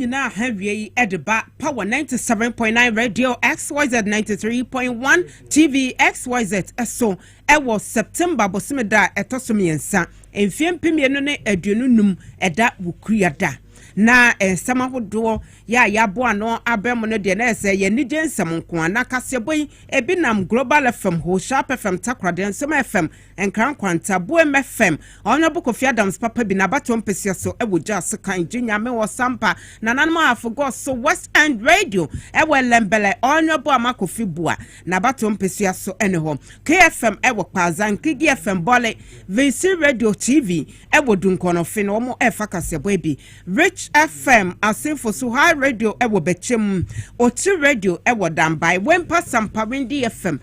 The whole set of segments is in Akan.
Na heavy edba power 97.9 radio XYZ 93.1 TV XYZ so was September bosimeda etosomiensa enfiem pemienu ne aduonunum eda wukriada na ensama hodo ya bo ano abem no de na ese ye nije nsem nko ana Kasiebo ebinam Global FM ho Sharp FM Takrade nsem FM enkran kwanta bo FM onye Kofi Adams papa bi na batom pese so ewuja sekan jinya me wo sampa na nanmo afogo so West End Radio lembele onye bo amakofi bua na batom pese so ene ho KFM kpaza nkigi FM bole VC Radio TV dunkono fe no mo efa Kasiebo bi Rich FM asinfo so high radio bechem Oti radio dambai Wempa Sampa Windy FM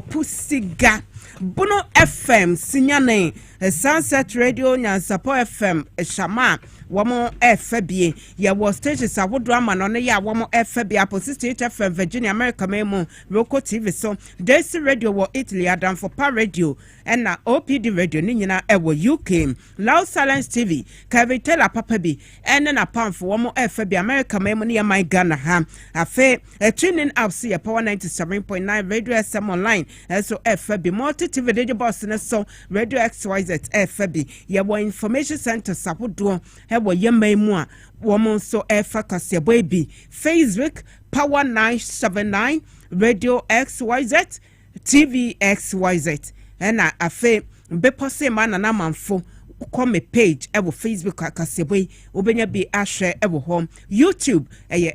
Pusiga Bono FM Sinyane Sunset Radio Nyansapo FM Shama Wamo FB ya was stages drama no ya wamo FB Apostate FM Virginia America Memo Roko TV so Daisy Radio wo Italy Adam for Pa Radio and na OPD Radio ni nyina UK Loud Silence TV Kavitela Papa bi and na pam for wamo FB America Memo ni my Ghana ha afe tuning out see ya Power 97.9 Radio SM online so FB multi TV radio boss na so Radio XYZ FB ya wo information center sapodo ewo yemma mu a woman so efa Kasiebo bi Facebook Power 979 Radio XYZ TV XYZ na afe bepose ma na manfo come page ewo Facebook Kasiebo obenya bi ahwe ewo home YouTube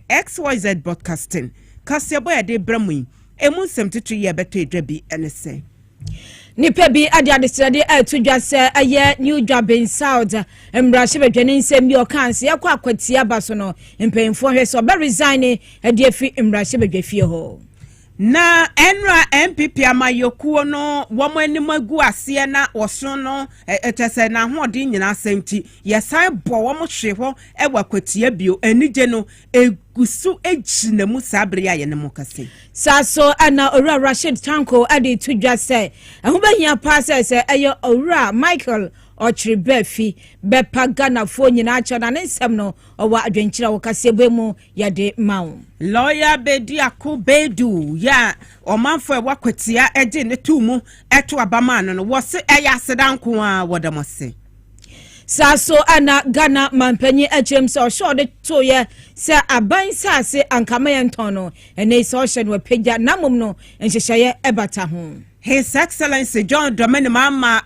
XYZ broadcasting Kasiebo de bramu emu nsem tutu ye beto edwabi enese Nipa bi ade adesrade atudwa se aye new job in South embrahye bedwane nsem bi okanse yakwa Akwatia baso no mpemfo hwe so be resign e afi embrahye bedwafie ho na enra MPP amayokuo no womo anim agu ase na woso no etese na hoode nyina senti yesan bo womo hwe ho Akwatia bio anije no gusu ejina mu sabre ya ne mu kase saso ana owura Rashid Tanko ade tudwa se ehun behia pass se ayo owura Michael Ochribefi bepa Ghana fo nyina acho na nsem no owa adwenkyira wo Kasiebo mu yade mawo lawyer Bedi Akubedu ya omanfo Akwatia eje ne tumu eto abama no wo se eya sedanko a wodamose Saso ana Ghana mampanyi achem so sure de toye se aban sase ankama yentono ene so hye no pagya namum no enhyehye ebata ho His Excellency John Dramani Mahama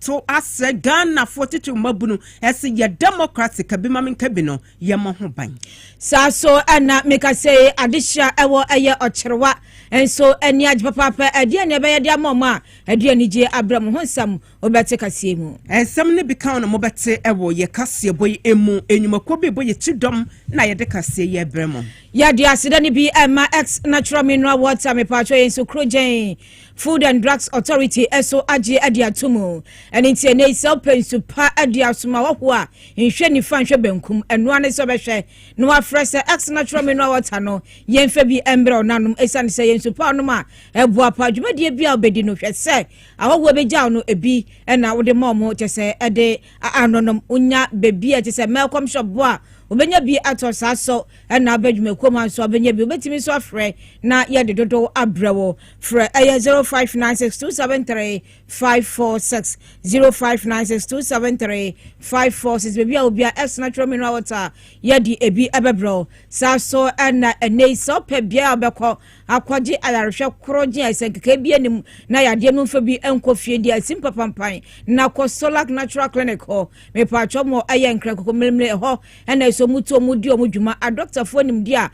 to as Ghana 42 mabunu ese ye democratic abimamin kabino ye mo ho ban Saso ana meka say adisha ewo eye ochrewa enso eni agpapa ade ne be ye de mama ade ni je Abraham honsam obete Kasiemu ensam ne bi kan no mobete ewo ye Kasiebo emu enyumako bi bo ye chidom na ye de Kasie ye bremo ya dia asidani bi ema ex natural mineral water me patcho enso krojen Food and Drugs Authority eso aje adiatumu enti ene isel pensu pa adiasuma wo a nhwe ni fa nhwe benkum eno ane so behwe no afrese ex natural mineral water no yemfa bi embre onanom esane se yensu pa no ma eboa pa dwumadie bi a obedi no hwe se awowo beja no ebi ena wode momo chese ede anonom unya bebi a chese melcom shop bo a obenya bi atosa so na abadwumakuo man so obenya bi obetimi so afre na ye de dodo abrewo fre 0596273546 0596273546 bebi a obi a ex natural mineral water ye di ebi abebro sa so na enei so pe bia obekọ akwaje ayarhwe kroje asenkeke bi anim na yade no mfa bi enkofie di asimpa pampan na ko Solar Natural Clinic ho me pa chomo aye nkra kokomlemle ho na so muto mudi omudwuma a doctor fo nim dia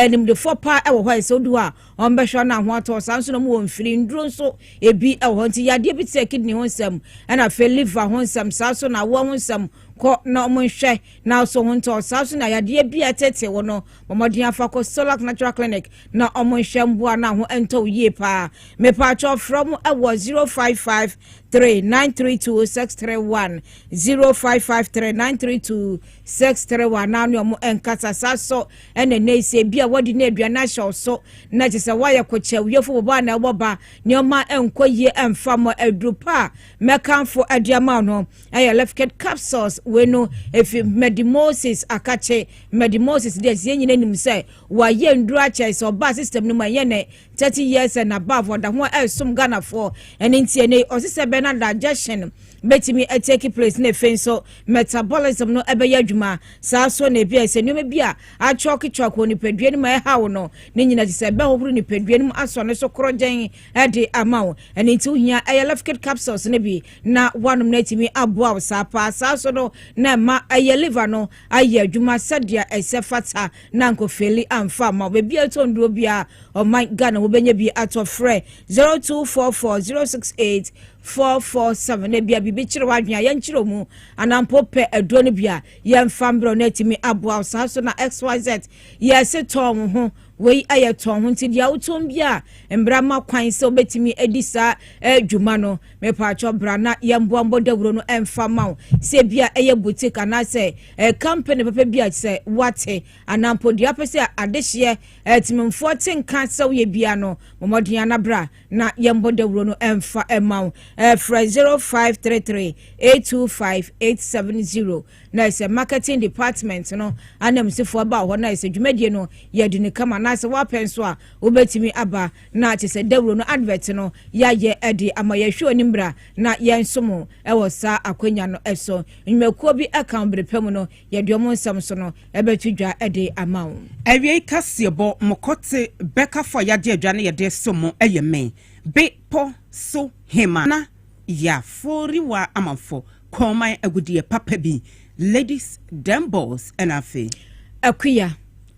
nim de fo pa ewo ho so du a ombehwa na ho ato sanso no mo mfiri nduro nso ebi ewo nti yade bi te kidney ho nsam na fe liver ho nsam sanso na wo ho nsam ko na omunhwe na so honto saso na yade bia tete wo no momodin afako Solak Natural Clinic na omunhwe mboa na ho ento yie pa me pa cho from ewo 055 3932 631 na no mo enkasa saso ene ne se bia wodi na aduana hye so na je se waya ko chawiyefo boba na boba nyoma enkoyie emfa mo adrupa mekanfo adiama no eye lefket capsules we no efi medimosis akache medimosis de se nyina nim se waye ndru ache so ba system no ma ye ne 30 years and above wada ho esum Ghana for ene ntie ne osise be na digestion betimi take place na fenso metabolism no ebeye adwuma saa so na bia se nyoma bia a chokko ni padua ni ma ha wo no ne nyina se be hobru ni padua ni aso ne so krogen e de amawo ene nti ohia lefket capsules ne bi na wanum na timi aboa saa pa saa so no na ma liver no aye adwuma sadia esefata na nkofeli amfa ma be bia to nduro bia oh my Ghana wo benya bi ato frɛ 0244 068 447 bia bibi chire wadwea ye nchire mu anampo pe aduro no bia ye mfambro na timi aboa saa so na XYZ ye se ton ho wei ayeton ho nti dia utom bia embrama kwan se obetimi edisa adwuma no me pa cho bra na ye mboambo dawuro no emfa mawo se bia eye boutique na se company papa bia se wate anampo dia pese adehye timimfo tenka se ye bia no momodian na bra na ye mbo dawuro no emfa emawo fra 0533 825 870 na se marketing department no anemsifo ba ho na se dwumadie no ye de ne kama na se wapenso a obetimi aba na che se dawuro no advert no ya ye edi amayehwe onimbra na ye nsomo ewo sa akwanya no eso nwekuo bi account brepem no ye de omo nsam so no ebetudwa edi amawo awie Kasiebo mokote beka for ya de adwane ye de somo eyeme be po so hema na ya fori wa amafo komai agudie papa bi ladies dembols enafe akuya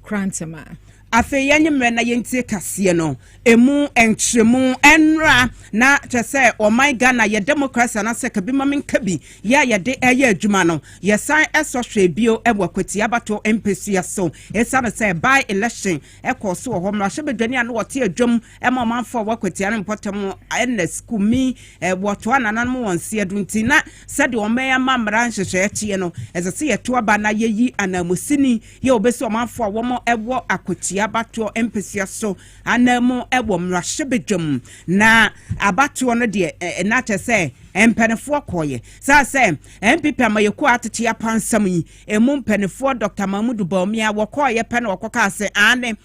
krantama afe yanye mre na yentie Kasie no emu entremu enra na tese o my Ghana ye democracy na se kabi mamen kabi ya ye de eye adwuma no ye san eso hwe bio ewo Akwatia bato MPC so esa na se by election ekoso ho mra hwe bedwani an wote adwum ema manfo Akwatia no potem ns kumi woto ananan mo wonse adunti na se de o meya mamra nhwehwe etie no eze se ye to aba na yeyi anamusini ye obesi o manfo wo mo ewo Akwatia abato MPC so anamu ebo mrahwebedwam na abato no de na tese empenefo koye sa se MPP amayeku atete apansam yi emu mpenefo Dr. Mahmudu Bawumia wokoye pene wokoka se ane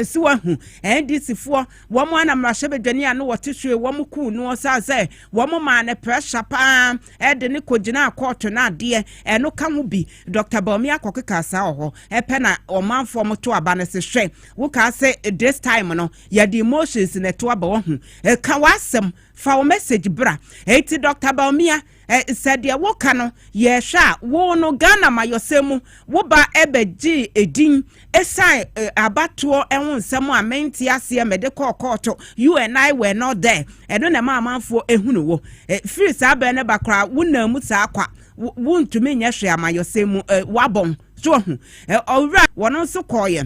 siwahu NDC fo womo ana mrahwebedwani anu wotehwe womo ku no sa se womo ma ne pressure pa de ne kogina court na de eno ka ho bi Dr. Bawumia kokeka sa ho pena omanfo moto aba ne se hwe wo ka se this time no ya the emotions ne to aba wo hu ka wasem fa o message bra eti Dr. Bawumia said ya woka no ye hwa wo no Ghana ma yosemu wo ba ebeji edin esai abato ehun nsem a menti ase mede kokoto you and I were not there eno na mamanfo ehunu wo free sabe ne bakra wo na mu sa akwa wo ntumi nya hwe amayosemu wabon so hu owura wono so koye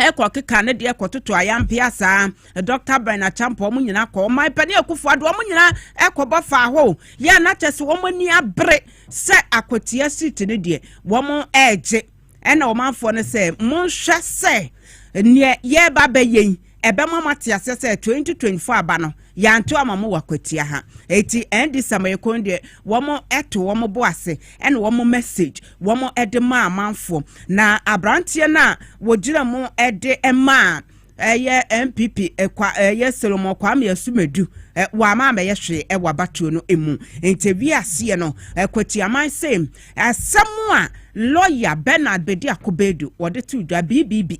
ekwa keka ne de ekototo ayampia saa Dr. Bernard Champo mu nyina ko mai pani akufo ado mu nyina ekoba fa ho ya na chese wo mani abre se Akwatia street ne de wo mo eje ena wo manfo ne se mo hwa se ne ye ba beyen ebe mama tia se 2024 aba no ya nto amamu Akwatia ha eti endi samayekonde womo eto womo boase ene womo message womo edema amanfo na abrantie na wojira mu ede ema eye MPP ekwa eye Solomon Kwame Asumedu wa ma me yehwe ewa batuo no emu enti ase no Akwatia man same asemu a lawyer Bernard Bedi Akobedu wode to dwa BBB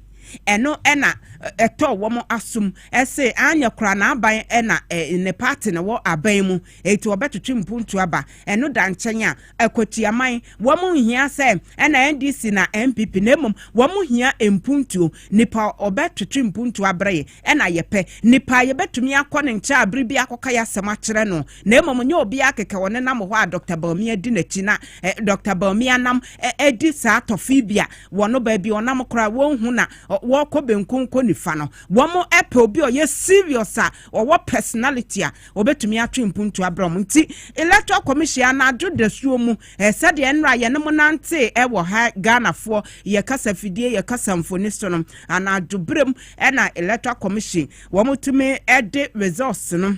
eno ena eto womo asum ese anya kra na aban na ne party na wo aban mu eti obetwetwe mpuntu aba eno da nkyenya Akwatia man womo hia se na NDC na MPP nemum womo hia empuntu nipa obetwetwe mpuntu abreye na yepe nipa yebetumi akọ ne ncha abri bi akọka ya sema kire no nemum nye obi akeke wone nam ho a Dr. Bawumia di na china Dr. Bawumia nam edi sa atofibia wono ba bi onam kra wo hu na wo kọ benkunko nifa no womo epe obi oye serious a wo personality a obetumi atwe mpuntu abrom nti electoral commission na adu desuo mu sade enra ye ne mo nante wo ha Ghana fo ye kasa fidie ye kasa mfoni sonom ana adubrem na electoral commission wo mutumi ede results no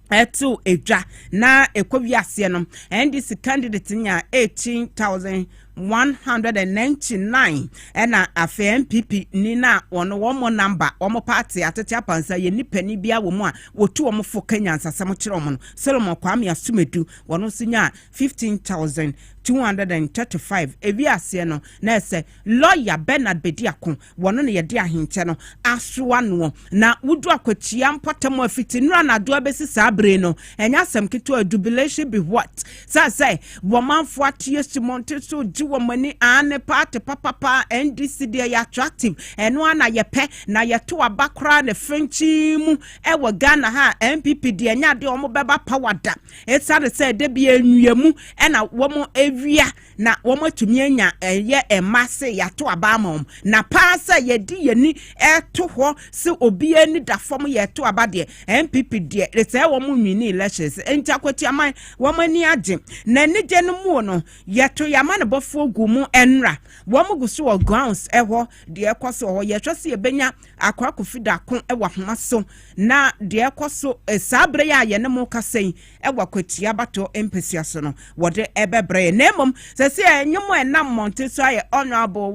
etu edwa na ekowiase no NDC candidate nya 18,199 na afa MPP ni na womo number womo party atete apansa ye nipani bia wo mu a wotu womo fo Kenya nsasam kire womo no Solomon Kwame Asumedu wono sinya 15,235 ewiase no na ese lawyer Bernard Bediako wono ne yede ahenche no asoa no na wudu Akwatia mpotamo afiti nura na do abesi sabre no enya asem keto jubilation be what say womanfo atie simonte so womani ane party papa NDC de ya attractive eno ana yepe na yeto abakra ne Frenchi mu ewo Ghana ha MPP de nya de omo beba power da etsa say de bia enwuamu na womo ewia na womo tumi anya ye emase yato abamom na pa say ye di yeni eto ho se obi ani da fom yeto abade MPP de say womo nwini elections enti Akwatia man womo ani age na ni je no mu no yeto yama ne bofo gumu enra womo guso wo grounds eho de ekoso ho ye twese ye benya akwa kofida kon ewa homa so na de ekoso sabre ya ye ne mo kasen ewa Akwatia bato empesia so no wode ebebre na emom sese enyumo enam monte so aye honorable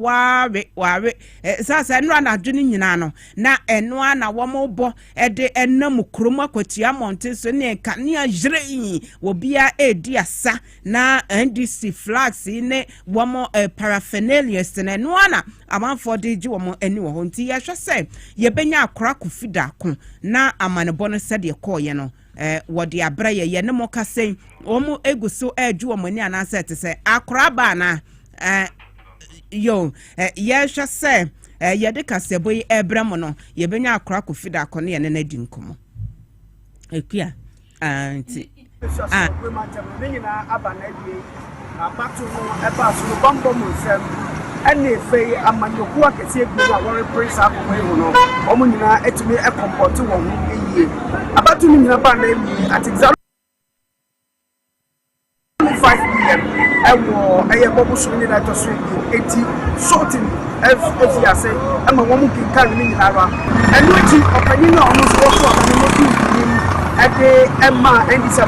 ware sasa enra na adwene nyina no na eno na womo bo ede enam krom Akwatia monte so ne ka ne ajrei wobia ediasa na NDC flags ne womo paraphernalia na eno na amanfo de ji womo ani wo ho nti ye hwese ye benya akora kofida ko na amanebo no sede ye koye no wodi abraye ye ne mo kasen omo eguso aju womo ani anase te se akora ba na yo ye hwese ye de Kasiebo yi ebrem no ye benya akora kofida ko ne ye ne di nkomo ekua anti abatu no eba so bambo musem ene fe amanyoku Kasiebo na wore praise akoma ehu no omo nyina etimi ekomport wo hu eyiye abatu ni nyina ba na emi at exactly 5 million ewo eye bobo so ni na to so 80 sorting every ase ama wo mu kinkan ni nyina ra enu echi opanyi na omo so so opanyi mo tu ni ade emma endisa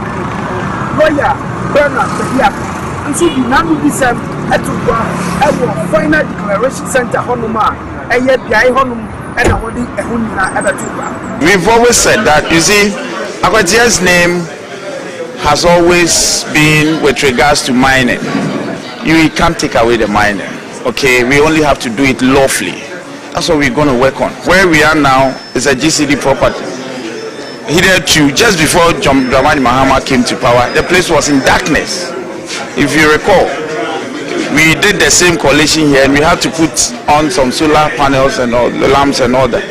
lawyer Bernard Bediako nso bi nanu bi sem etugwa ewo final declaration center honoma eye biai honum e na wodi ehun nyina ebetugwa. We've always said that, you see, Akwatia's name has always been with regards to mining. You can't take away the mining, okay? We only have to do it lawfully. That's what we're going to work on. Where we are now is a GCD property. Hitherto, just before Dramani Mahama came to power, the place was in darkness. If you recall, we did the same coalition here and we had to put on some solar panels and all the lamps and all that.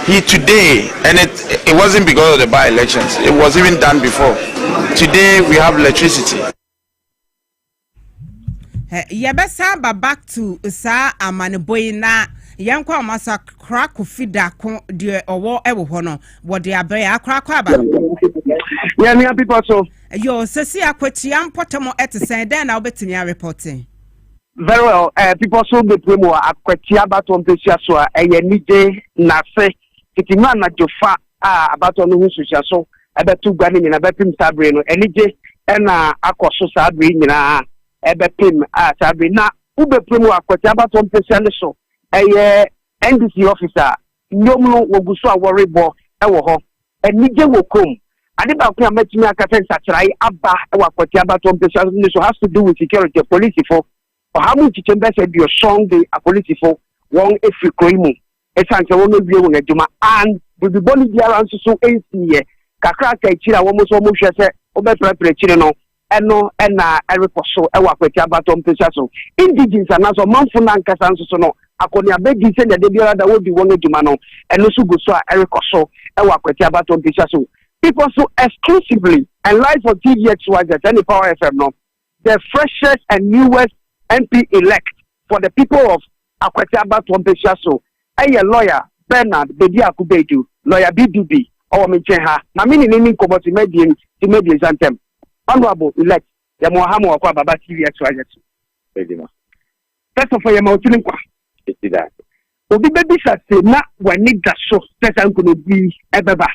Today, and it wasn't because of the by-elections, it was even done before. Today we have electricity. Yabesa back to sa amaneboy na yankwa masa crack fida kon de owo ewo ho no wo de abre akra aba. Yeah, me people so. Yo sesi Akwatia mpotamo etesen den na obetimi reporting. Very well. People so be premo Akwatia baton pesia so eye nije na se kitima na jofa abaton no social so ebetu gwani nyina bepim sabre no enije na akoso sabre nyina ebepim sabre na ube premo Akwatia baton pesia ne so eye NDC officer nyomno woguso aworebo ewo ho enije wokom adiba ko amatimi akata nsachrai aba ewo Akwatia baton pesia so has to do with security police for how much chembe said your song the police for one every crime esanse wo no wie wo adwuma and bibi boni biara nso so ensiye kakra ka chira wo mo so mo hwe se obeprepare chire no eno na erekoso ewa Akwatia batom pesa so indigens anaso manfo na nkasa nso so no akoni abedi se de biara da wo di wo adwuma no eno so go so a erekoso ewa Akwatia batom pesa so people so exclusively and live for TVXYZ and Power FM no the freshest and newest MP elect for the people of Akwatia batom pesa so a lawyer Bernard Bedi Akubedu lawyer BDB or Mincheha na mini nini komoti media zantem honorable elect ya Mohamed Akwa Baba TVXYZ Edima first of all ya mautini kwa etida obi bebi sa se na wani da so pesa nkono bi ebeba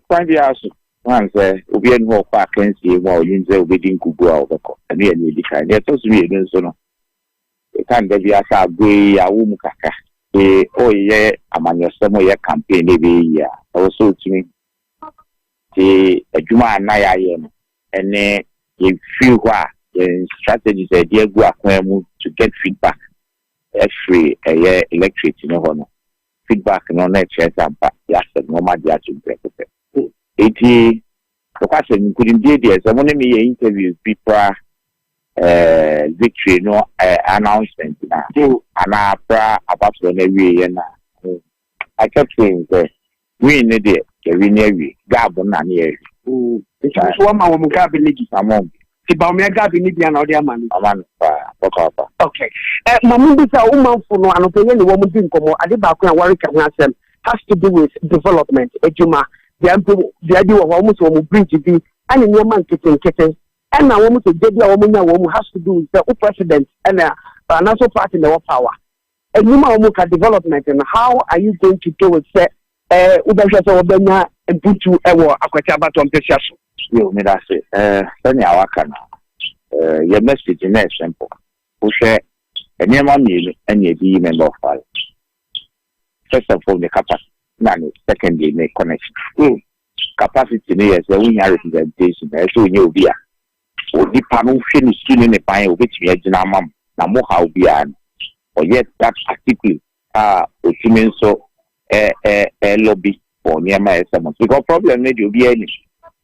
kwan bi aso wan se obi en ho kwa kansie mo oyinze obedi nkugu a obeko ene ya ni dika ne to so ye nso no e kan da bi asa agwe ya wo mu kaka oye amanyosemo ye campaign e be ya also tumi ti adwuma na ya ye no ene ye feel kwa the strategies e dey go akwan mu to get feedback every electorate no hono feedback no na check ampa ya se no ma dia to prepare eti ko kwa se nkudi dey so mo ne me interviews people victory no announcement na ana pra about the way na I kept saying that we need it we need gab na na it's one man wo gab ligi among ti ba me gab ni bia na odi amani aman pa okay mamu bi sa wo manfo no anopenye ni wo mu di nkomo ade ba ko na worry ka ho asem has to do with development ejuma the idea of wo mu so wo bridge bi ani ni man keten and now woman to get a woman has to do with the president and national party in the power. And you can development and how are you going to do it? Say, Ubasha and put to Akwatia batom pesa. You me that say, send our kana. Your message is very simple. Push it, and your money and your be member of file. First of all, the capacity. Secondly, the connection. Capacity is the winning representation. So you be odi panu hwe ni skin ne pan obetimi agina amam na mo ha obi an or yet that article otimi nso lobby for niema esem because problem na di obi ani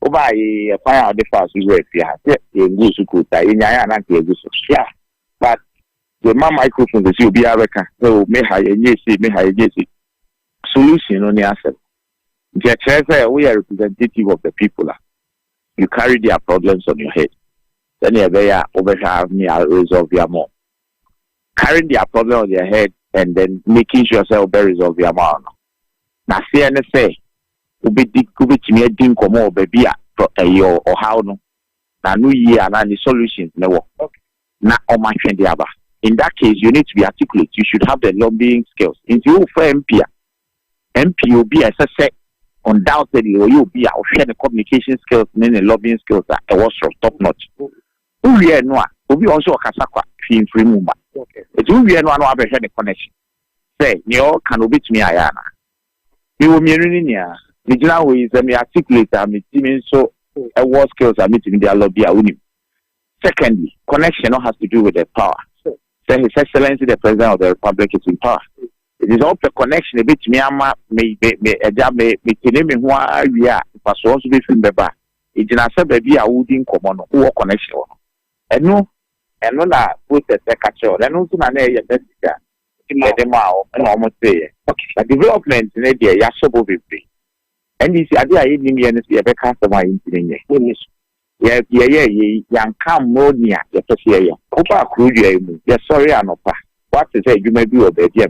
oba ye pan out the fast we were here e ngu suku ta enya ya na ke guso yeah but the microphone dey obi areka so me ha ye solution no ni asem the treasure we are representative of the people you carry their problems on your head. Then you have me resolve your more. Carrying their problem on their head and then making sure yourself resolve your more. Now, see and say, Ubiti din komo baby or how no. Now, new year and the solutions never. Now, on my friend, in that case, you need to be articulate. You should have the lobbying skills. In you for MP will be as I said. Undoubtedly, you'll be out share the communication skills and the lobbying skills that was top notch. We are no, we also a Kasakwa free movement. It's we are no one have the connection. Say, you can be to me, Ayana. You will mirror in here. The general ways and me articulate and me so a war skills are meeting their lobby. Secondly, connection has to do with the power. Say His Excellency the President of the Republic is in power. It is all the connection a bit me ama me tene me ho awia paso so be film beba e gina se ba bi a wodi nkomo no wo connection wo eno na process e ka che o eno so na na ye tesika ti me de ma o na o mo say okay development ne dey ya so bo bebe and this ade a ye nim ye ne se be ka se ma yin tin ye ye yan kam mo nia ye pese ye ko ba kru ye mu ye sorry anopa. What is it? You may be obeyed, a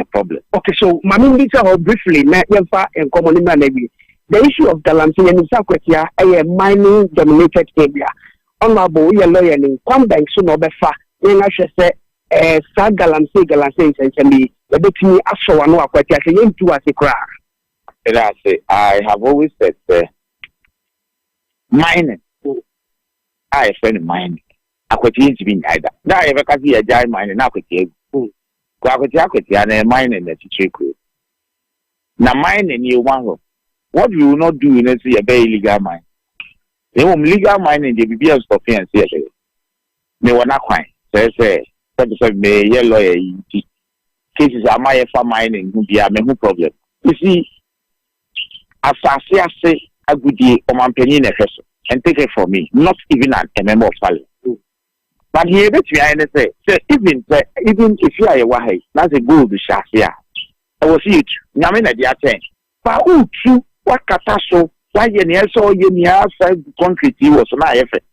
problem. Okay, so Mammy briefly, and common maybe the issue of Galamsey and Akwatia, a mining dominated area. Honorable, we are lawyer in Kwambang, so no befa, then I should say, Sir Galamsey, and can be a bit me actual one Akwatia, saying to us a crack. And I say, I have always said, mining. I friend mining. Akwatia to be either. Now, if I can see a giant mine and Akwatia, Akwatia and a mine in the teacher. Now, mine and you want what you will not do in a very illegal mine. They will legal mine in the BBS for and say, they were not quite. Say, may yellow cases are my for mining who be a no problem. You see, as I say, I would be a man penny and take it from me, not even a member of Parliament. But here, say, even if you are a wahi, that's a good shot here. I will see it. Namina the attend. But who true? What catastrophe? Why you saw you outside the country was my effort.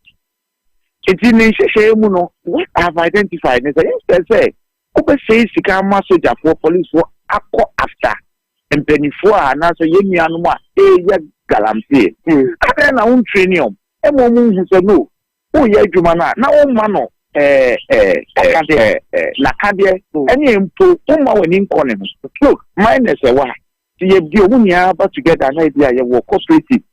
It's in the what I have identified. They say, Open says you can master for police for after and penny for and answer Yemi Anuma, Galamsey. I then own training. A woman who said no. Oh, yeah, Jumana. Now, Mano, Nakadia, any impo, when in calling. Look, mine is a why. See, if you want together an idea, you will cooperative.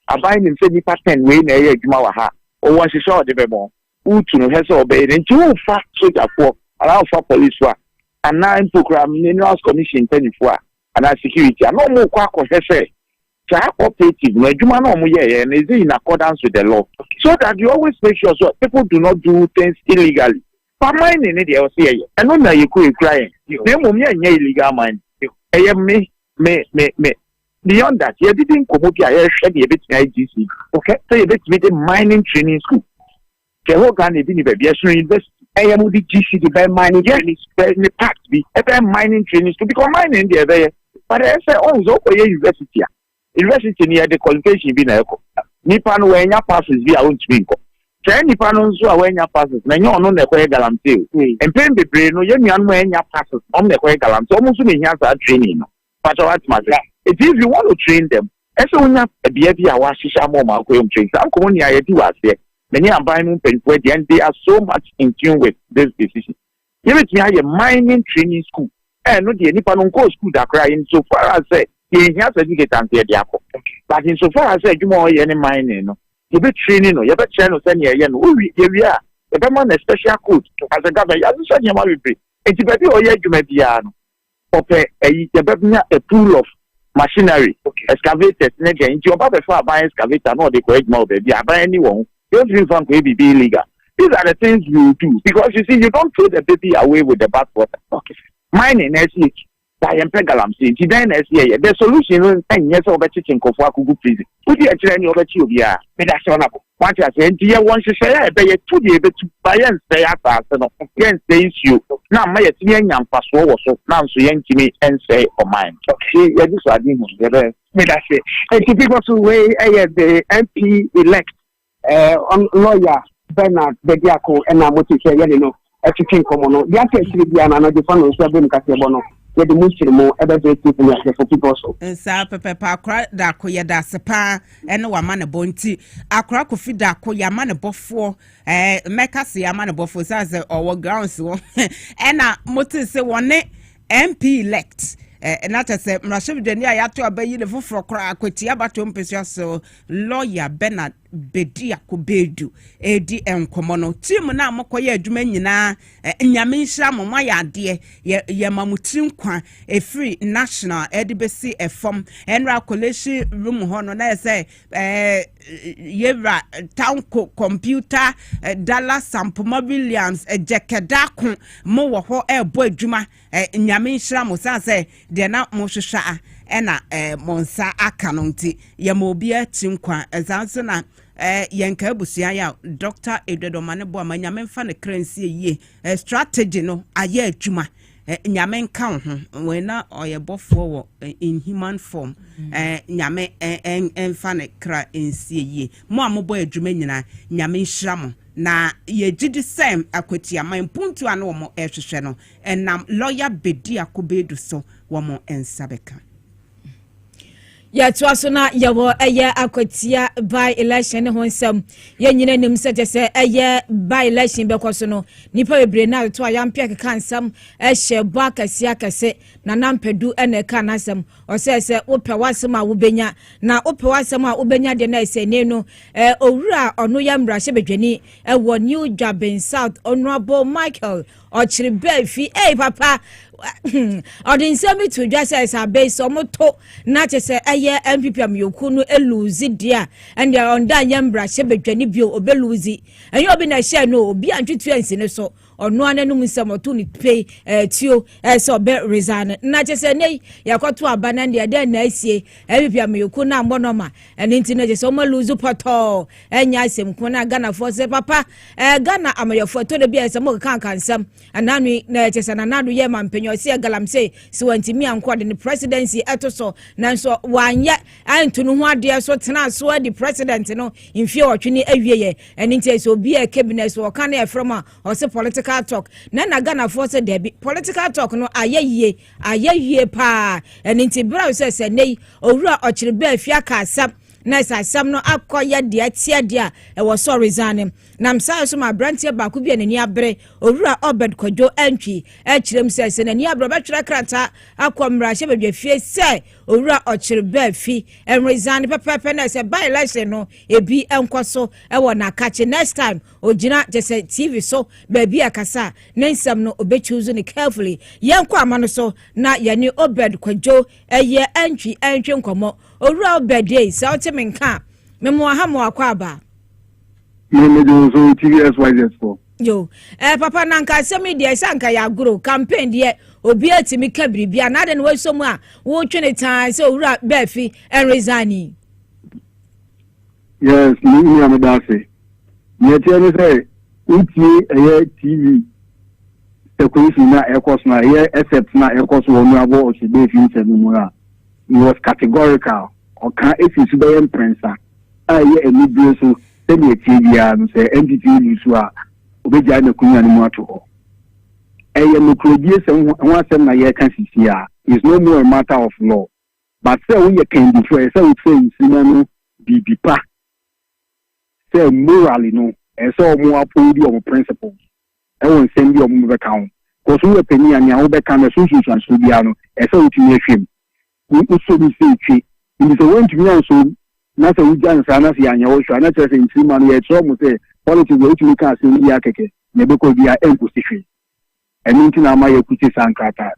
A buying in 70% way in a Jumaha, or once you saw the Bebo, who to has obeyed, and two fat soldier for, allow for police work, and 9 program, Minerals Commission 24, and our security, and no more quack of her. Cooperative, and is in accordance with the law. So that you always make sure so people do not do things illegally. But mine in the LCA, and no, now you could cry. They will be illegal mine. Me. Beyond that, you didn't come up here, shed a bit IGC. Okay, so you bet me the mining training school. The whole gun is in the university. I am with the GC, the mining training school, the pact be a mining training school because mining there. But I say, oh, so university. University near the qualification be na nipa no wenya passes bi a wontumi nko say nipa no nso a wenya passes na nyo no na ekwe galamte empem bebre no ye nuan mo wenya passes na ekwe galamte omo so na hia sa training no but what matter if you want to train them ese wonya bia bia wa hihya mo ma ko train am ko ni aye di wase many amban no penfo dey and they are so much in tune with this decision you bet me a mining training school no dey nipa no go school da cry in so far as say he has educated and the apple. But in so far as I do more any mining, you be training, you be training, send you, we are. The government a special code as a government, as you said, you might be. And to be or you may be a pool of machinery, excavators, and you're about to buy excavator, no, they correct more, baby. I buy anyone, don't dream from baby be illegal. These are the things you do because you see, you don't throw the baby away with the bathwater. Okay, mining, SH. I am Pegalam saying, then as yeah, the solution and yes, over teaching Kofaku prison. Put your training over to you, yeah, what I said, dear, once you say, I pay you 2 days to buy and stay at us, and against the issue. Now, my young pass over, so now so young to me and say, oh, mine. Okay, yeah, this I didn't say. And to people to weigh the MP elect on lawyer Bernard Bediako and I'm what you say, you know, if you can come on. The answer is the another fan of Kasiebo. The mission more ever for people so. And sa pepe pa akra da koye da sepa ene wa ma ne bonti akra kofi da koye ma ne bofo meka se ya ma ne bofo sa se owo grounds wo ena moti se wone MP elect na tese mrashe deni ya to abayi le foforo kra Akwatia bato mpesua so lawyer Bernard Bediako bedu edi enkomo no team na amokoye adwuma nyina nyame nhira mo ya ade ye mamuti nkwa free national edibesi efom enra college room ho no na say yevra town computer dollar sample mobilians jekedako mo wo ho ebo adwuma nyame nhira mo say de na mo hwehwa ena monsa akanonti ye mo obi atinkwa ezanso na yenka abusia ya Dr. Edodomane bo amanyame mfa ne kransie ye strategy no aye adwuma nyame nka ho we na oyebofo wo in human form nyame mfa ne kra ensie ye mo amobo adwuma nyina nyame nhira mo na ye gidi sem Akwatia man puntu anu wo mo ehwehwe no enam lawyer Bediako bedu so wo mo ensabeka ya twasona yawo eye Akwatia by election ho nsam ye nyina nim se eye by election bekoso no nipa bebre na to ayampia keka nsam ehye bo akasia kase na nampedu ene ka nasam o se wope wasem a wobenya na wope wasem a wobenya de na ese ne no owura ono ya mrahye bedwani ewo New Jabin South Honorable Michael ochiri befi papa odinsemi to just as a base omoto na chese eye MPP amyoku no eluzi dia and ya onda nyambra hye bedwani bio obeluzi enyo obi na hye no obi antwetu ansi ne so ono ananum nsem oto ni pay tio so be resign na chese nei yakoto abana ndia den na asie ebibia meyoku na mbonoma eni nti na chese o ma lose poto enya asem ko na Ghana for se papa Ghana amayofo to de bia se mo kan nsem ananu na chese na nadu ye mampenyo se galamse si wantimi anko de presidency etoso nanso wanye antunu ho ade so tena so di president no infie otwene awieye eni nti so bi e cabinet so kan e from o se political talk na Ghana for se de political talk no ayeye pa eni nti bra se nei owura ochire ba afia ka asam na sam no akoya de atia de e wo so resign nam sai so ma brantie ba ku bi anani abre owura Obed Kwadwo antwi e kirem se nani abro ba twere krata akomra hye badwa fie se owura ochire ba fi e resign pepepe na se by election no ebi enkoso e wo na kache next time ogina jese TV so ba bi akasa na nsam no obe choose ne carefully yenko amano so na yani Obed Kwadwo eye antwi nkomo owura Obed se otemenka memo ha mo akwaba me do so TVSYZ for yo papa nanka semi de sanka ya gro campaign de obi atimi kabiribia na de no wasomu a wo twene tan se owura Befi en resigning yes me am da say me tell me say uti TV sequence na ekos na except na ekos wo nu abo o se Befi nsemu a he was categorical or can if you be in prensa eni bi so se me tibia no se entity ni so a obeja na kunya ni mu ato ho no krobie se ho asem na ye kan sisi a is no more a matter of law but say we can be for say we say no bibipa say morally no so mo apodi o principles won send bi o mo be kan ko so we pani ani a wo be kan so so bia no so we timi ahwem we so bi say twi ni so won timi an so na so we jan sa na se anya wo hwa na tese ntimi man ye tro mo say politics we timi kan se ni akeke na be ko bia enposition eni nti na ma ye kuti sankrata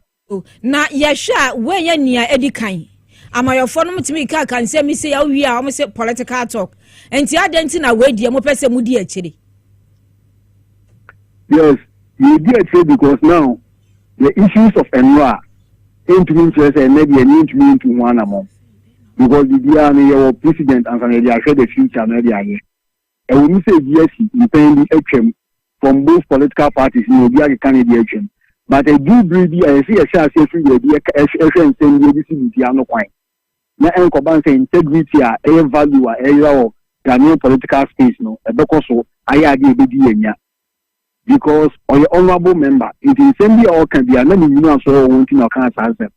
na ye hwa we ye nia edikan amayofo no mutimi ka kan se mi se ya wi a o se political talk enti adenti na we die mo pese mu di akire yes you di akire because now the issues of enra into interest and maybe an into one among because the dia ni your president and can dey share the future na dey aye e wo mi say yes depending atwem from both political parties in the candidate, but I do believe I see a share free the and send the CBT quite. Now, integrity, a value, a Ghanaian political space, no, because I agree with you. Because on your honorable member, it is simply all can be a number so wanting or can't answer.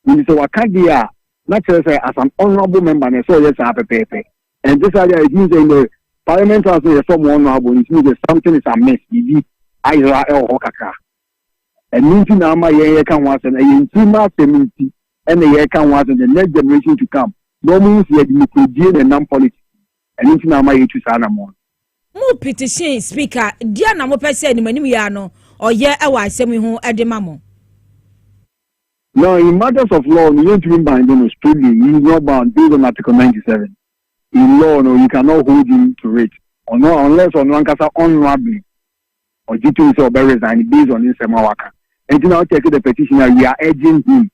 When it's a Kadia, not just as an honorable member, and so yes, I have a paper. And this idea is using the Parliament has a some honorable, it means something is a mess. Ira Okaka. And meeting Ama Yakan was an intima community, and the Yakan was the next generation to come. No means yet you could deal and non politics. And meeting Ama to Sanamon. Mo petition speaker, Diana Mopese ni Maniano, or ye awa semi who ademamo. No, in matters of law, you don't mean binding is truly, you not bound based on Article 97. In law, no, you cannot hold him to it. Or no, unless on one case honorably. Or G2 is resign based on this Semawaka. And now take the petitioner, we are urging him.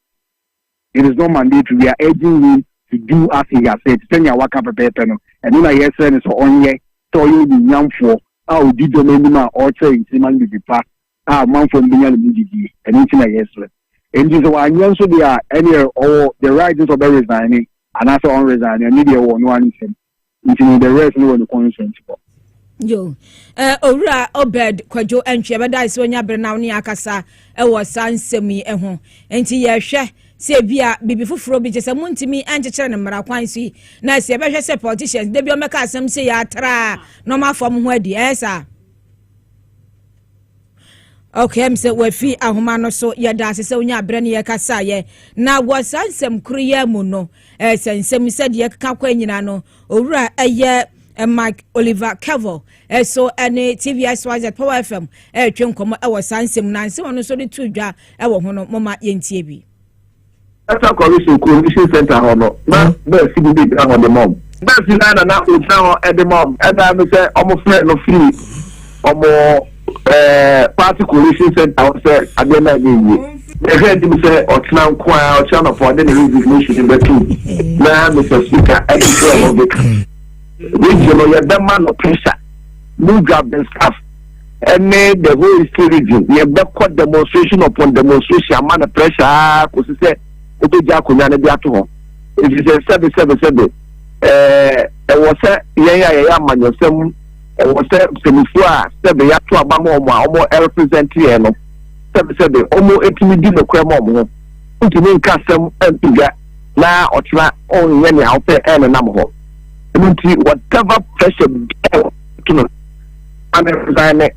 It is not mandatory, we are urging him to do as he has said. Send your work up a paper. And then I yes, and so on ye, so you be young for how did the minima or say, Simon be part, man from Binyan BGG, and it's a yes. And this one, young so they are any or the right of resigning, and after on resigning, and maybe one thing. Into the rest, no one conscience. Yo, Owura Obed Kwadwo antwe beda ise onya bre na oni akasa e wo sansemi ho enti ye hwe se bia bibi fufuro bi jese muntimi anchechere ne mara kwan so na se be hwe se politicians de bi o meka asem se ya tra no ma fam ho adi esa okay am se we fi ahoma no so ye da se onya bre ne ye kasa ye na wo sansem kruye mu no sansem se de ye ka kwa nyina no Owura eye Mike Oliver Cavill so any TVSYZ Power FM twem komo e wo sansem na nsem no so de tudwa e wo hono mama yentie bi Ata Commission Center hono na be si bi bi ho de mom be si na o tra ho e de mom e da me say omo free no free omo party coalition center say agenda dey. The head him say Otman Kwa Ochana for the resignation in the two. Now Mr. Speaker, I declare of it. Region or the man of pressure. Move up the staff. And made the whole history region. We have backward demonstration upon demonstration, man of pressure, because he said, Otojakunana Biato. If you say 777, it was a yeah, man, yourself. It was a semifua, 7 years to a bamo, represent here. Said almost 80 did the creme of put in custom and figure now or try only any out there and a number. Whatever pressure to know. I'm a designer.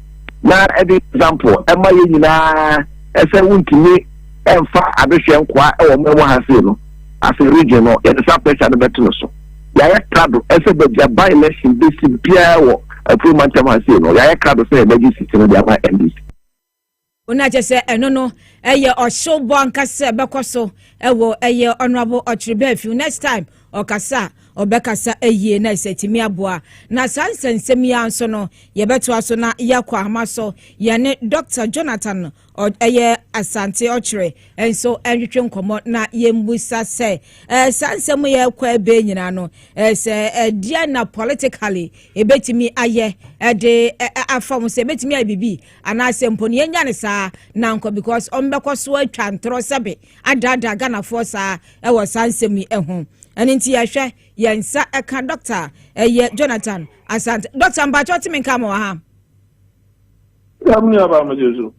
Now, an example, am I as I want to me and far addition quite or more has as a regional and the pressure the better so. Yaya Crado, as a by election, this is Pierre or a few months of my sin, or Yaya Crado say, legislature in the NDC. Una just say no no or show bonkasa bekoso ewo honorable Ochribefu next time okasa obekasa na setimi aboa na sansensem ya nso no ye beto aso na yakwa amaso ye ne Dr. Jonathan Asante Ochre enso enwetwe nkomo na ye mbusa se sansem ye kwa ebe nyina no se dia na politically ebetimi aye de afam se ebetimi abibi ana sempo ne nya ne sa nanko because ombekwaso atwa ntro sebe adada Ghana force ewo sansem ehu aninti ya hwe yensa eka Dr. Jonathan Asante Dr. Mbacho timi nkama wa ha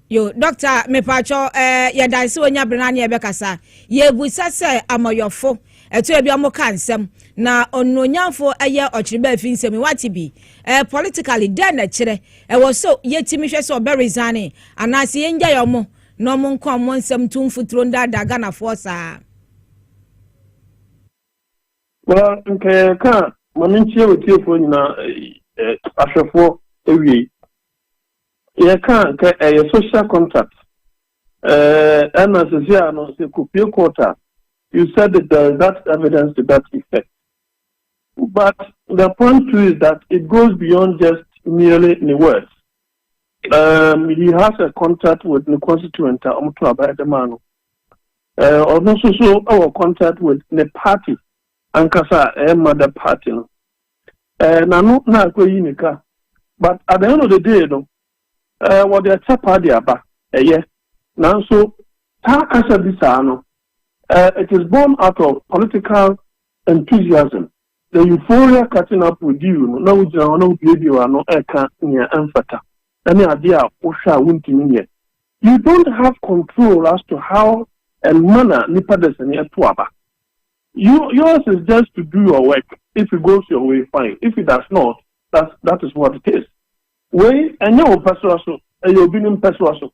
yo Dr. Mepacho ya dansi wonya brana ne ebekasa ye busa se amoyofo eto ebi amoka nsem na ononyamfo Ochribefu nsem wati bi politically den na kire wo so yetimi hwe so be resign anase yenja yomo no mo nko mo nsem tumfutro ndada Ghana force well nke ka maminchie wetiefo nyina ahwefo ewie ye ka nke social contract and as you know se kopie quarter you said that there is that evidence to that effect but the point too is that it goes beyond just merely in the words. He has a contract with the constituent Omutu Abayedemano also so our contract with the party Ankasa mother party na no na akoyinika but at the end of the day no what the party aba now so Kasa bisa no it is born out of political enthusiasm, the euphoria catching up with you no we no baby or no eka nya emfata any idea osha wunti you don't have control as to how and manner nipa deseni atuaba. Yours is just to do your work. If it goes your way, fine. If it does not, that is what it is. Way and your persuasion, and you've been in persuasion.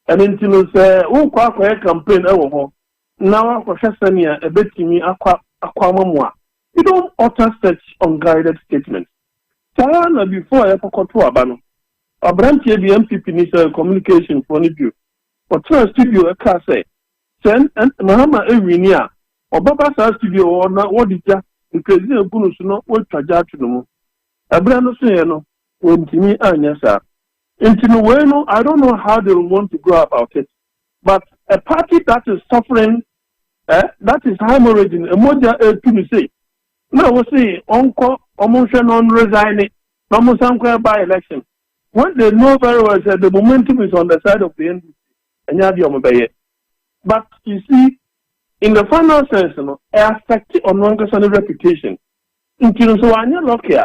And until you say, oh, quack campaign, now a bit to me, aquamamwa. You don't utter such unguided statements. Tana before I forgot to abano. A branch of the MPP needs a communication point of view. But first, studio a car say, send and Mahama Ewinia. Obaba sa studio or na wodija because you gunu so no wotwaja atu no abra no so ye no wontimi anya sa intino we no I don't know how they want to go about it but a party that is suffering that is hemorrhaging emoja to me say now we say onko omonhwe non resign no mo sankwa by election when they know very well that the momentum is on the side of the NDC enya bi omobeye but you see in the final sense, affect on one person's reputation. So I'm not lucky.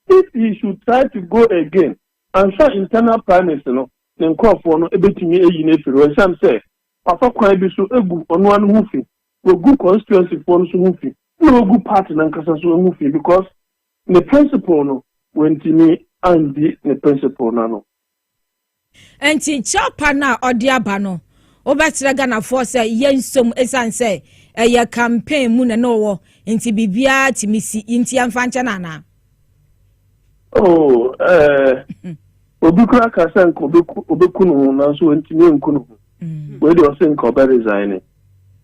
If he should try to go again, I'm sure internal prime minister, then call for no ability me a unit. Some say, Papa Kwai be so able on one movie, no good constituency for so movie, no good party and Casaso movie because the principle no went to me and the principle no. And Chapa na or Diabano. Obetra Ghana force yensom esanse eye campaign mu na no nti bibia timisi nti amfancha na obukura kasan ko obekunu na so nti ne nkunu we dey say ko be resign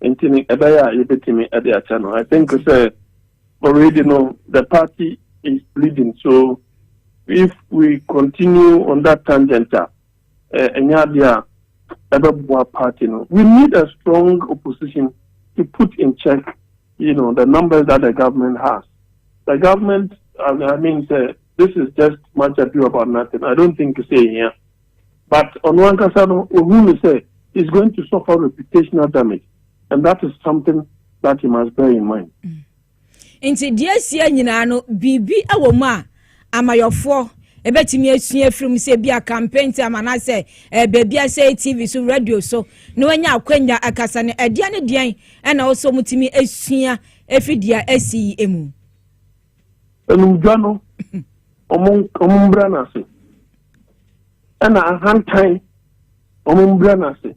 nti ni ebeya yebetimi e dey acha no I think say already know the party is bleeding so if we continue on that tangent Enyadia Ebebua party. No. We need a strong opposition to put in check, the numbers that the government has. The government, this is just much ado about nothing. I don't think to say here. But on one hand, we say is going to suffer reputational damage. And that is something that you must bear in mind. Inti dear Sia Ninano, Bibi Awoma, Amayofo, ebetimi asua from say bia campaign time and I say baby I say TV so radio so no anya akwanya akasa ne adia ne dian and also mutimi asua efidia asi emu enumdwano omumbra na se ana ahantan omumbra na se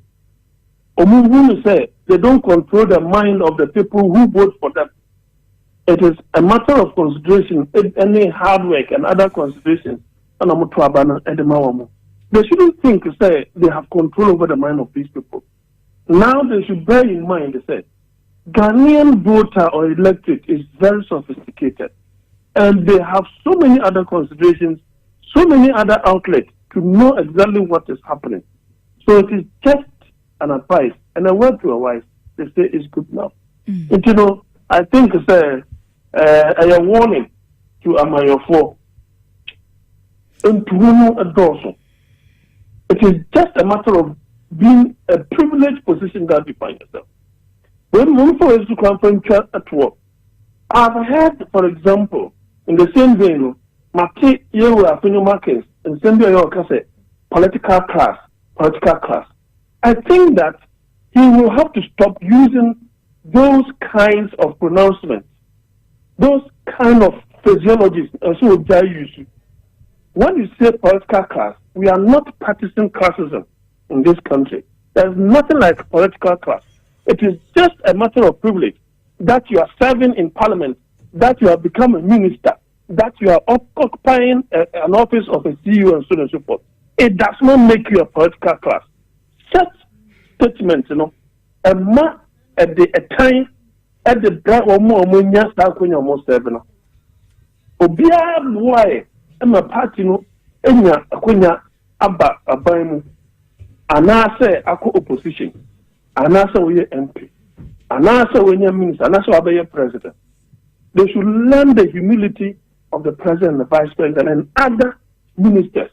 omunhu say they don't control the mind of the people who vote for them. It is a matter of consideration, any hard work and other considerations. They shouldn't think to say they have control over the mind of these people. Now they should bear in mind, they say, Ghanaian voter or electorate is very sophisticated. And they have so many other considerations, so many other outlets to know exactly what is happening. So it is just an advice and a word to a wife. They say it's good enough. And, I think it's a warning to Amayofo and to whom a dorsal. It is just a matter of being a privileged position that you find yourself. When Mumfo is to come from church at work, I've heard, for example, in the same vein, Mati Yewa Afino Markets and Sembia Yorkase, political class. I think that he will have to stop using those kinds of pronouncements, those kind of phraseologies, and so use. When you say political class, we are not partisan classism in this country. There's nothing like political class. It is just a matter of privilege that you are serving in parliament, that you have become a minister, that you are occupying an office of a CEO and so on and so forth. It does not make you a political class. Such statements, at the time at the black or more nya start when almost 7 obia boy am a party no enya akonya aba aban ana say akọ opposition ana say we MP ana say we minister ana say we president. They should learn the humility of the president and the vice president and other ministers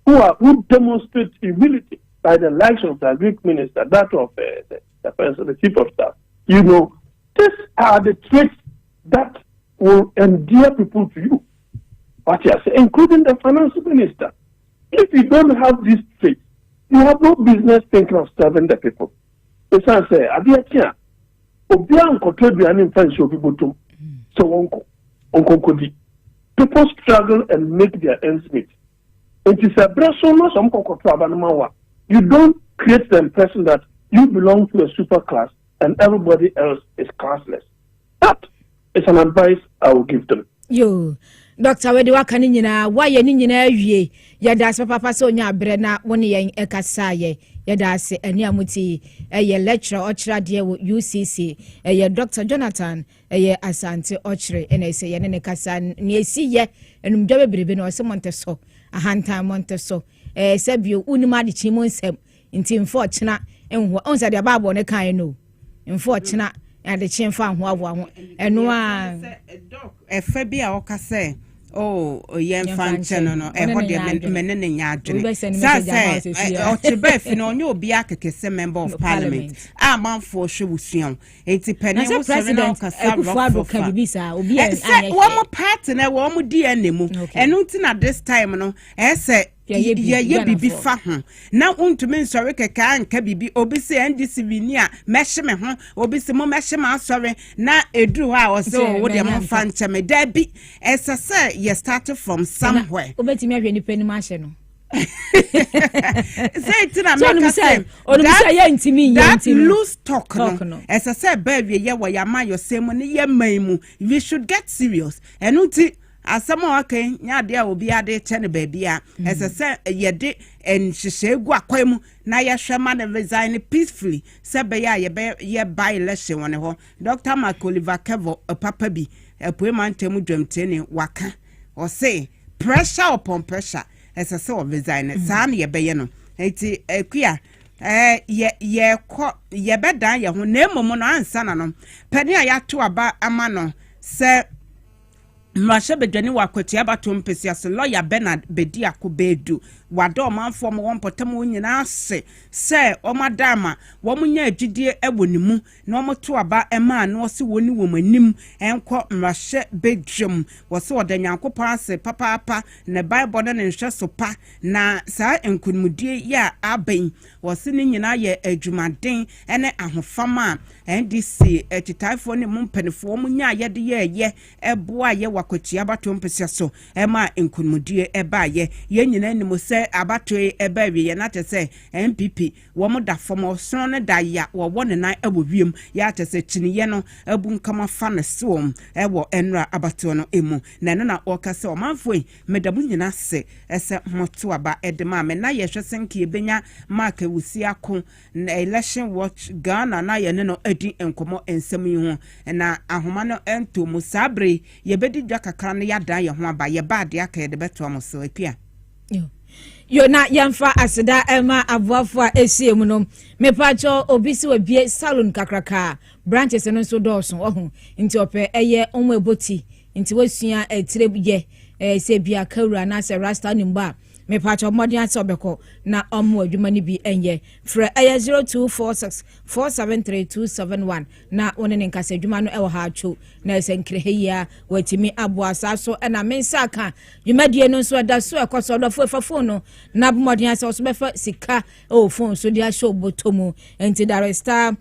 who demonstrate humility by the likes of the Greek minister, that of the chief of staff. These are the traits that will endear people to you. What you are saying, including the finance minister. If you don't have these traits, you have no business thinking of serving the people. It's I say, Abiatia, Obian Kotobian in French people too. So Uncle Kodi. People struggle and make their ends meet. It is a bresono some Kokotrabanamawa. You don't create the impression that you belong to a super class and everybody else is classless. That is an advice I will give them. Yo, Dr. Wediwaka Nina, why you Nina Vie, Yadas Papa Sonia Brena, one yang Ekasaye, Yadas, and Yamuti, a lecturer Ochra dear UCC, a Dr. Jonathan, a Asante Ochre, and I say Yanekasan, near see ye, and Mjabe or someone to so, a hand time Monteso, a Sebio Unimadi Chimonsem, in Team Fortuna, and who owns at the Babo on a kind no. Unfortunate and the chin fan and one a Fabia or Casse. Oh, young fan channel, and what the men in Yadrin. Or you'll be a member of parliament. I'm on for Shusion. It's a penny president one more partner, one more dear name, and nothing at this time, no, as ye be fa now to mean sorry can bibi obisi ndc vinia mesheme ho obisi mo meshema sorry na edu ha o so wo de mo fa ncheme da bi esese ye start from somewhere obetimi ahwe ni pani ma hye no say tina make say that loose talk no esese ba wie ye wo ya ma yo same ne ye man we should get serious enuti asama okay nya de obi ade che ne ba bia esese ye de enhihye gu akwam na ye hwema na resign peacefully se be ya ye by election won ho Dr. Oliver Kevo papa bi epoema ntemu dwamtene waka o say pressure upon pressure esese o resign sa na ye be ye no eti ekuya ye beda ye ho na emomo no ansa na no pani a ya to aba ama no se Mrasha bedwani wa Akwatia bato mpesi so lawyer Bernard bedi akobedu wado manfo mo won potam nyina ase se omadama wo munya agidie ebonimu na omoto aba ema na ose woni wo manim enko Mrasha bedwam wo se odanyankopon ase papa na bible na nhwe so pa na saa enkunmudie ya aben wo se ni nyina ye adwumaden ene ahofama NDC etitaifo ne mumpanifo munya yede ye eboa ye Akwatia bato mpesi so ema enkunmudie eba ye nyina ni mo se abatoe eba wie na tese MPP wo mo da fom so ne da ya wo wone nan ebo wiem ya tese chiniye no ebu nkama fa ne so ewo enra abato no emu na no na okase o manfo medabu nyina se ese moto aba edema me na ye hwesenke ebenya mark ewusi ako na election watch Ghana na ye ne no edi enkomo ensem yi ho na ahoma no ento mu sabre ye bedi dwa kakra ne ya dan ye ho aba ye ba de aka ye de beto am so apia yo na yamfa aseda ema abuafo a esiem no mepacho obisi wabie salon kakraka branches no so dawson ohu nti ope eye onwe boti nti wasua etire se bia kawura na se rasta nimba mepacho modern asobeko na omo adwuma ni bi enye fra eye 0246473271 na wonene nkasa adwuma no ewo ha acho na esenkirehia watimi aboasa so na mensaka dwumadie no so da so ekoso do fofo no na modern asa so befa sika o phone so dia show botomu enti dar star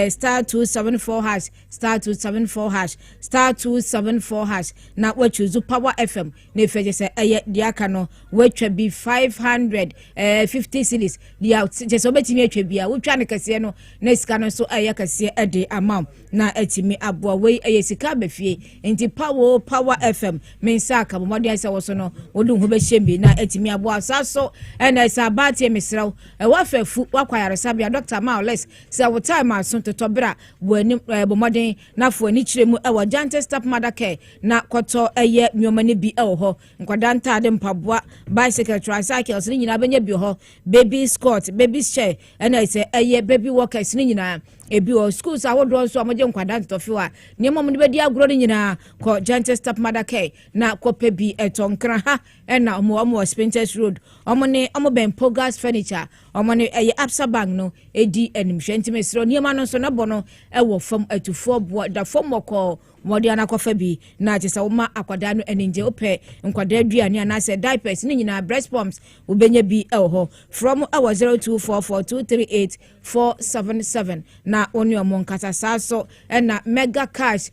star 274 hash star 274 hash star 274 hash na wachuzu power fm na feje se eye diaka no watwa bi 550 cities dia je so betimi atwa bia wotwa ne kase no na sika no so eye kase ede amam na atimi aboa we eye sika befie enti power fm mensaka bomode asa wo so no wodu ho be shembi na atimi aboa so na sa batie mesraw wafafu wakwayare sabia Dr. Maules se wota ma so totobra bwani bomode na fo ani kiremu e wajante stop mother care na koto eye nyomane bi e ho nkwada ntade mpaboa bicycle tricycles ni nyina benya bi ho baby skirt baby chair na ise eye baby walkers ni nyina ebi o schools awodo so amoje nkwada ntofiwa ni mo de bedi agro ni nyina ko jante stop mother care na ko pebi etonkra ha na omo Spintex Road omo ben Pogas Furniture omo ne eye Absa Bank no edi animhwenti mesro ni ma no so na bono ewo fam atufo bo da fam moko modi anakofa bi na tisa woma akwada no eninje ope nkwada aduane anase diapers ni nyina breast pumps ubenya bi ewo from our 0244238477 na oni omo nkata saso na mega cash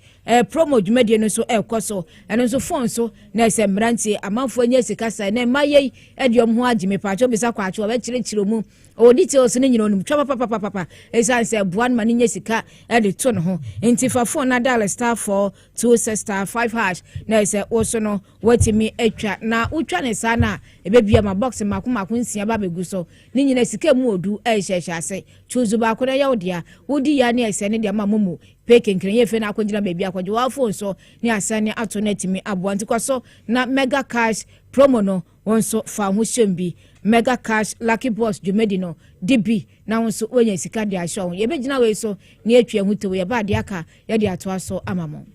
promo dwumade no so ekoso eno so phone so na ese mrantie amanfo anya sika sai na maye ediom ho agime pacho bisa kwacho oba kirechiro mu o details ni nyina onum twa papa esanse buan mani nya sika ede to no ho enti fa phone na dial star 426 star 5 hash na ese oso no watimi atwa na utwa ne sana ebebia ma box makomako nsia ba beguso ni nyina sika mu odu ehyehyɛ ase chuzu ba ko na yawdia wodi ya ne ese ne dia ma momo peke nkrenye fe na akogina bebi akogye wa phone so ni asane ato na timi aboanti kwaso na mega cash promo no wonso fa ho shembi mega cash lucky boss dwumedi no dibi na wonso onya sika de ahyo ye begina we so ni atwa hu te we ba de aka ye de ato aso amamo.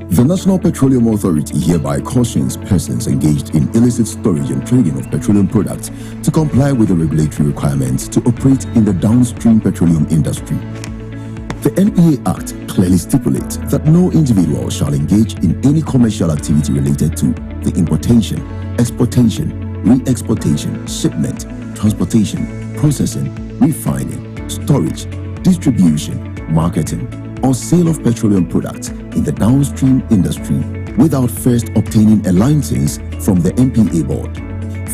The National Petroleum Authority hereby cautions persons engaged in illicit storage and trading of petroleum products to comply with the regulatory requirements to operate in the downstream petroleum industry. The NPA Act clearly stipulates that no individual shall engage in any commercial activity related to the importation, exportation, re-exportation, shipment, transportation, processing, refining, storage, distribution, marketing, or sale of petroleum products in the downstream industry without first obtaining a license from the NPA board.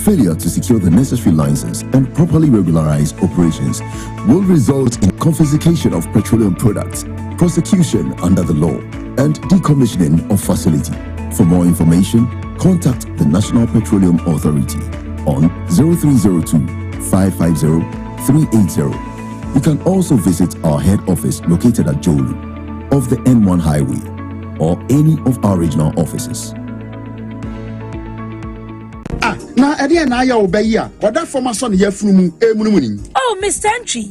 Failure to secure the necessary license and properly regularize operations will result in confiscation of petroleum products, prosecution under the law, and decommissioning of facility. For more information, contact the National Petroleum Authority on 0302 550 380 You can also visit our head office located at Jolu, off the N1 highway, or any of our regional offices. Na area na ya obeya oda former son ye funu emunumuni. Oh Mr. Entry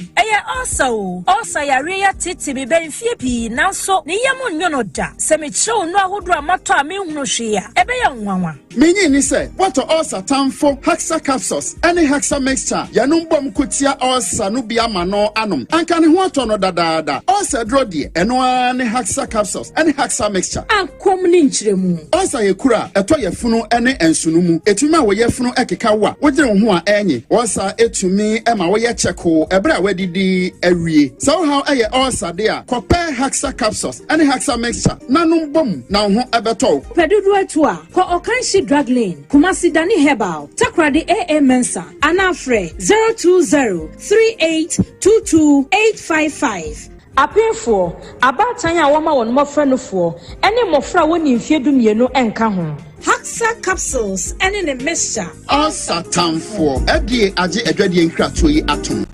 also yare ya titi bi ben fie pi nanso ne yemu nyono da se me chew no ahodo amato a me hunu hwe ya ebe ya nwanwa Menyi ni say what also tamfo Haxa capsules any Haxa mixture yanum bom kutia also no bia ma no anom anka ne ho ato no dadaada also dro de eno ani Haxa capsules any Haxa mixture ankom ni nchiremu also ye kura eto ye funu ene ensunu mu etumi a wo ye funu ekeka wa wo gire ho a enyi also etumi e ma wo ye cheko ebra wadidi awie so how eye also de a compare Haxa capsules any Haxa mixture nanum bom na ho ebeto pedudu atu a ko okanshi drug lane Kumasi Dani Herbal Takrade AA Mensa Anafre 02038228855 Apefo abatan ya wama won mofra no fo ene mofra woni mfiedu mienu enka ho Haxa capsules ene ne mixture all satan for edie age edwadie nkrato yi atom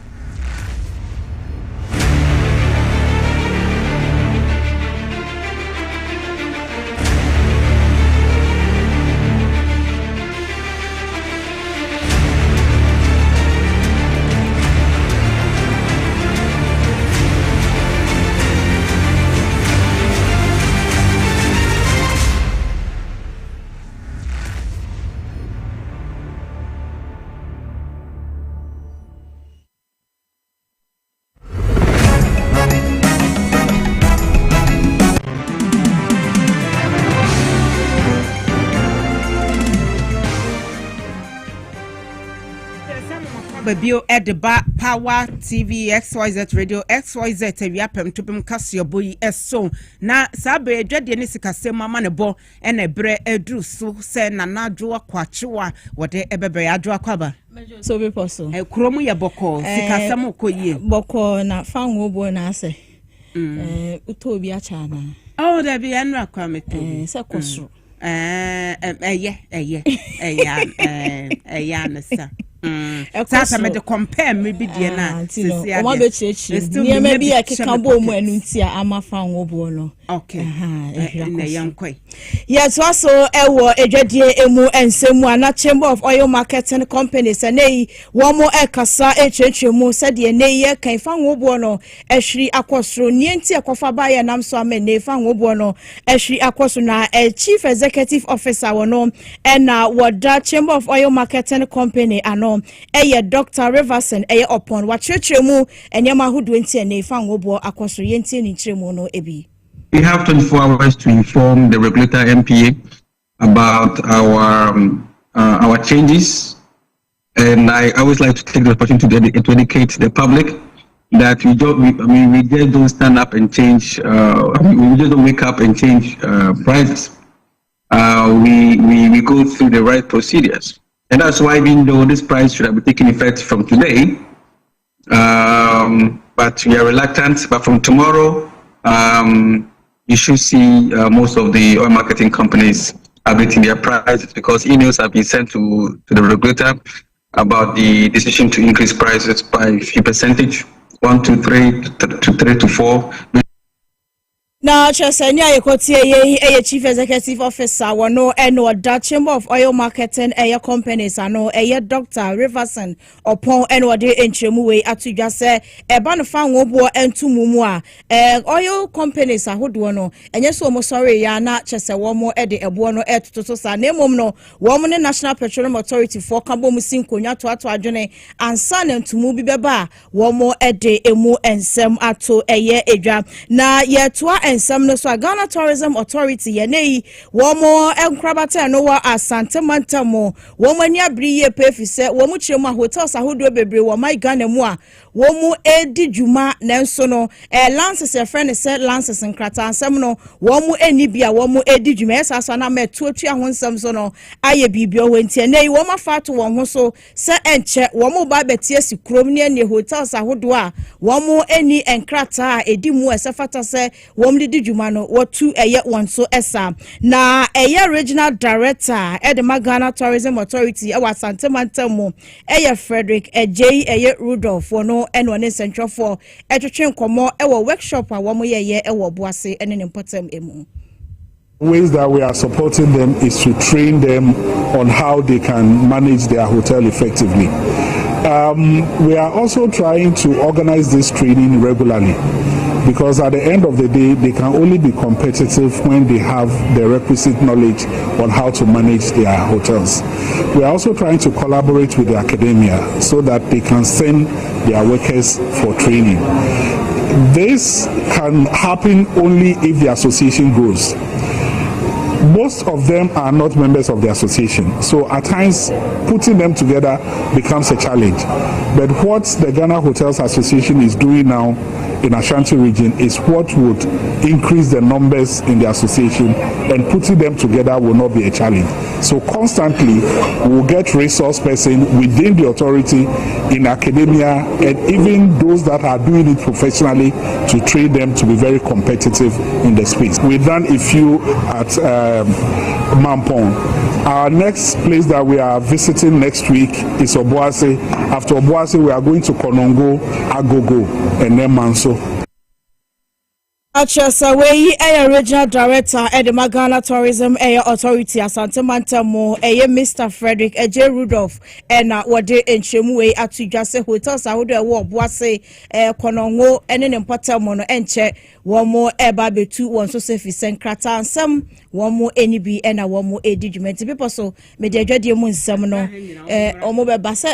Babio Edeba Power TV XYZ Radio XYZ Aviapem Tupim Kasiebo yi eso na sabe dwade ne sikase mama ne bo ene bre edru so se na nadwo Akwatia wode ebebe adwo akwaba so be poso kromu ye boko sikase mo koyie boko na fanwo bo na ase utobi acha na oh da bi anu akwamete se koso nasa sasa me de compare me bi de na sisi o ma be chechi ni me bi akeka bo mu anu ntia ama fa nwobo no okay na yankoi yes also ewo edwadie emu ensemu ana Chamber of Oil Marketing Companies nei wo mo ekasa echechemu se de nei ye kan fa nwobo no ehwiri akosoro ni enti ekofa ba ye nam so ama nei fa nwobo no ehwiri akosoro na Chief Executive Officer wono na woda Chamber of Oil Marketing Company ano eye Dr. Riverson eye upon wachechemu enyama hudu enti nei fa nwobo akosoro ye enti ni chiremu no ebi. We have 24 hours to inform the regulator MPA about our changes, and I always like to take the opportunity to educate the public that we just don't stand up and change. We just don't wake up and change prices. We go through the right procedures, and that's why even though this price should have been taking effect from today, but we are reluctant. But from tomorrow. You should see most of the oil marketing companies updating their prices because emails have been sent to the regulator about the decision to increase prices by a few percentage, 1 to 3 to 4. Now, Chesenia Yekotie ye Chief Executive Officer wano eno da Chamber of Oil Marketing companies ano Dr. Riverson upon eno de enchemu we atudwa se eba no fa nwobo entumu a oil companies ahodo no enye so mo sorry ya na chese wo mo de ebo no etoto sa na emom no wo mo ne National Petroleum Authority for kabo mu sinkonya to adwene ansa na entumu bi beba wo mo de emu ensem ato edwa na ye to ensem no so Ghana Tourism Authority ye nei wo mo enkrabata no wa Asante Mantamo wo mo ani abriye pefise wo mu chiremu hotels ahodo bebre wo mai Ghana mu a wo mu edi djuma nenso no lances e friend se lances nkrata ansem no wo mu eni bia wo mu edi djuma esasa na metuatua ho nsem so no aye bibio wentie nei wo ma fato wo ho so se enche wo mu ba betie sikrom ne hotels ahodo a wo mu eni enkrata edi mu esefata se wo wɔm de di dwuma no wɔtu ɛyɛ wɔn so ɛsa na ɛyɛ regional director ɛde Ghana Tourism Authority ɛwɔ Asante Mantam mu ɛyɛ Frederick Ejei ɛyɛ Rudolph no ɛna ɔne central for ɛtwetwe nkɔmɔ ɛwɔ workshop a wɔn yɛyɛ ɛwɔ Boase ɛne ne mpɔtam emu. Ways that we are supporting them is to train them on how they can manage their hotel effectively. We are also trying to organize this training regularly because at the end of the day, they can only be competitive when they have the requisite knowledge on how to manage their hotels. We are also trying to collaborate with the academia so that they can send their workers for training. This can happen only if the association grows. Most of them are not members of the association, so at times putting them together becomes a challenge. But what the Ghana Hotels Association is doing now in Ashanti region is what would increase the numbers in the association, and putting them together will not be a challenge. So constantly we'll get resource person within the authority, in academia, and even those that are doing it professionally to train them to be very competitive in the space. We've done a few at Mampong. Our next place that we are visiting next week is Obuasi. After Obuasi, we are going to Konongo, Agogo, and then Manso. Achasawei regional director at the Ghana Tourism Authority Asante Mantam Mr. Frederick Ejei Rudolph and what in Chemue at Jase Hotels I would Boase Konongo and an important mono enche one more eba two one so safe send krata and some one more NB and a one more ediment people so media jadium seminal omobe basa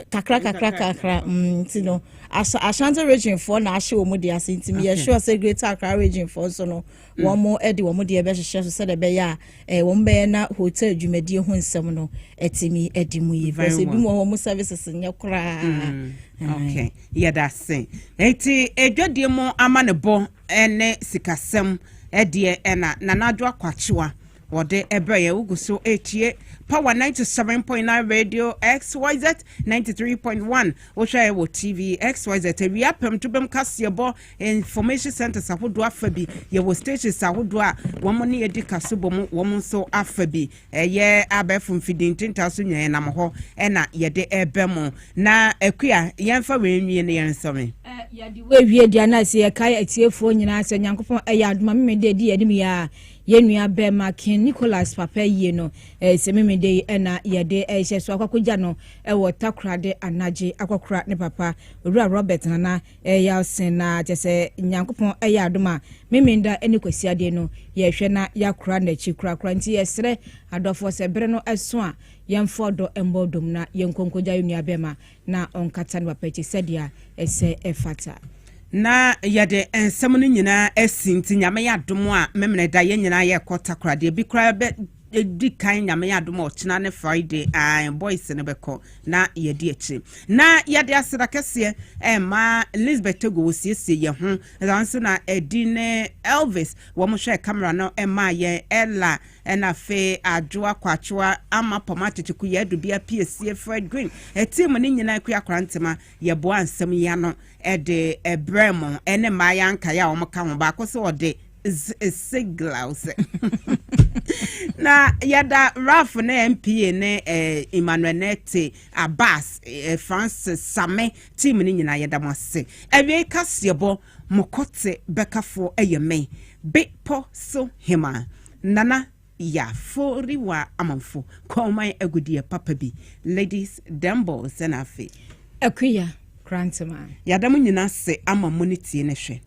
kakra you know Ashanti region for na ahye omo dia sentimi ye sure say greater Accra region for so no one more edi omo dia be hye so say be ya won be na hotel dwumadi ho nsem no etimi edi mu yi because ebi mo omo services nye kra okay yeah that's it eti edwadie mo amanebo ene sikasem edie ena nanadwo akwachiwa wode ebreye uguso etie Power 97.9 Radio XYZ 93.1 Osha wo TV XYZ we apem to bem Kasiebo information centers ahodo afabi ye wo stations ahodo a womoni edi Kasiebo mu wom so afabi ye abefum fidintinta so nyen nam ho na ye de ebem na akua yemfa wenwie ne yensome ye di we wie dia na se ye kai atiefo nyina se nyankopon aduma me de di edim ya yenua bema kin Nicholas papa yie no sememede na yede ehye so akwakoja no wo takrade anaje akwakora ne papa owura Robert nana ya sena tese nyankopon aduma memenda eni kwasiade no ye hwe na yakora na chi kura nti yesre adofo se bere no eso a yemfodo embodom na yenkonkoja yenua bema na onkata ne papa chi sedia ese efata na yade ensem no nyina esinti nyame yadom a memene da ye nyina ye kotakrade bi kra be di kan nyame yadom o china ne Friday boys ne beko na yedi echi na yade aseda kese ma Elizabeth go siesie ye ho zanso na edine Elvis wo mo hwe camera no ma ye Ella na fe adwoa kwachwa ama pomatiku ye do bia PSC Fred Green team ne nyina akua krantema ye bo ansem ya no ede ebremo ene maya nka ya wo ka ho ba ko se ode siglaus na yada Ralph na MPA ne Emmanuel Nete Abbas Francis Same team ni nyina yada mo se ewe Kasiebo mokote bekafo eyeme bepo so hima nana ya foriwa amanfo komai agudie papa bi ladies dembo senafe akuya grantman yada mo nyina se ama monity ne hwe